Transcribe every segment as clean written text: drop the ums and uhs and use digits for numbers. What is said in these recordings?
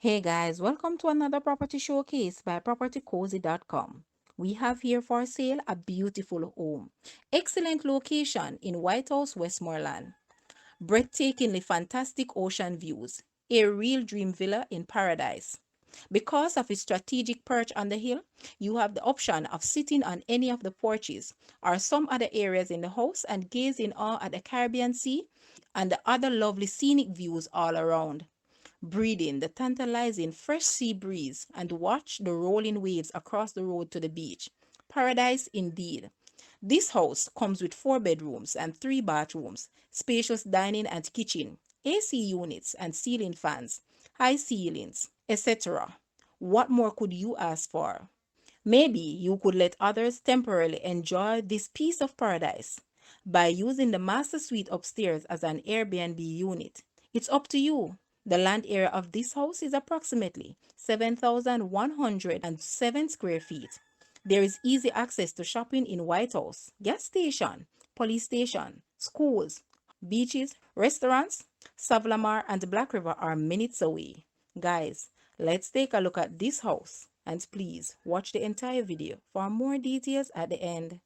Hey guys, welcome to another property showcase by propertycozy.com. We have here for sale a beautiful home. Excellent location in Whitehouse, Westmoreland. Breathtakingly fantastic ocean views. A real dream villa in paradise. Because of its strategic perch on the hill, you have the option of sitting on any of the porches or some other areas in the house and gaze in awe at the Caribbean Sea and the other lovely scenic views all around. Breathe in the tantalizing fresh sea breeze and watch the rolling waves across the road to the beach. Paradise indeed. This house comes with 4 bedrooms and 3 bathrooms, spacious dining and kitchen, AC units and ceiling fans, high ceilings, etc. What more could you ask for? Maybe you could let others temporarily enjoy this piece of paradise by using the master suite upstairs as an Airbnb unit. It's up to you. The land area of this house is approximately 7,107 square feet. There is easy access to shopping in Whitehouse, gas station, police station, schools, beaches, restaurants. Savlamar and Black River are minutes away. Guys, let's take a look at this house and please watch the entire video for more details at the end.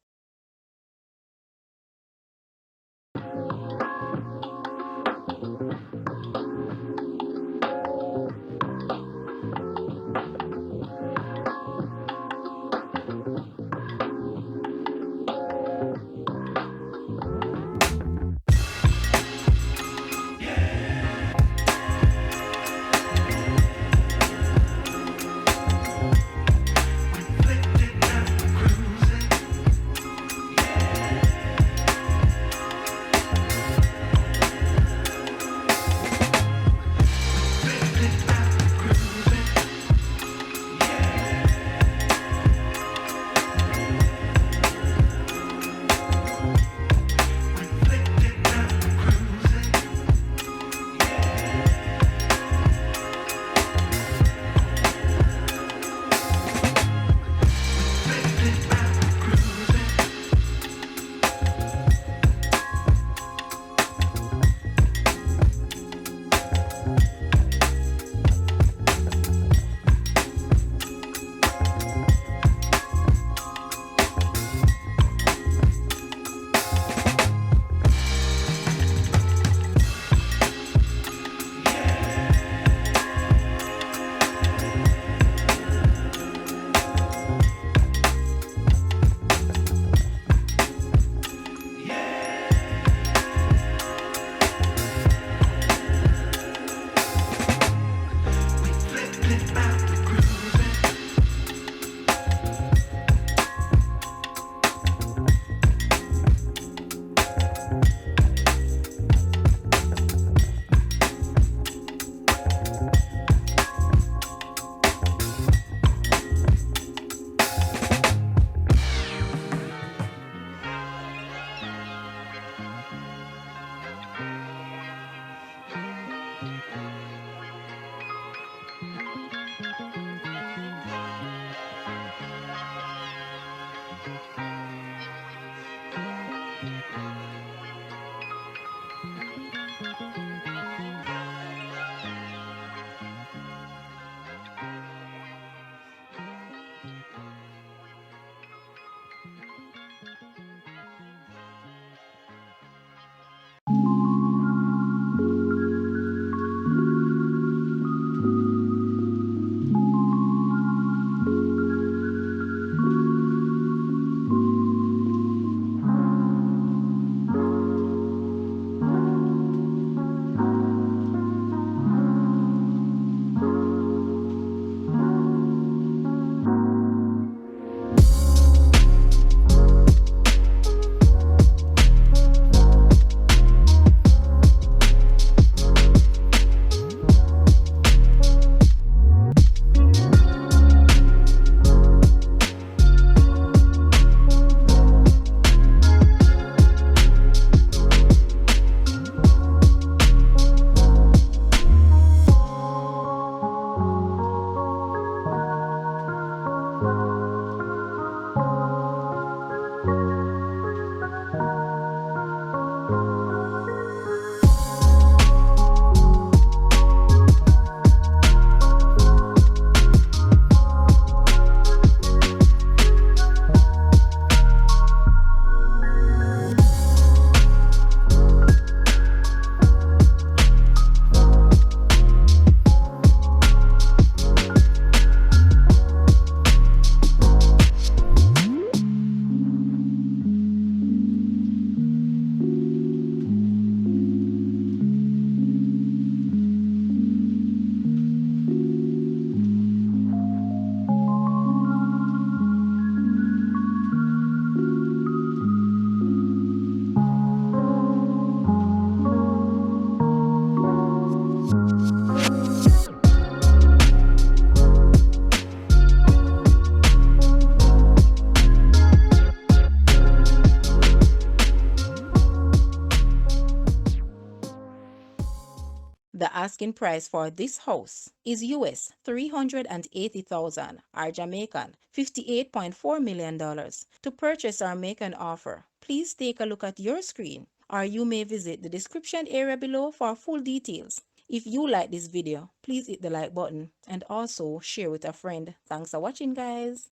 asking price for this house is US $380,000 or Jamaican $58.4 million. To purchase or make an offer, please take a look at your screen, or you may visit the description area below for full details. If you like this video, please hit the like button and also share with a friend. Thanks for watching, guys.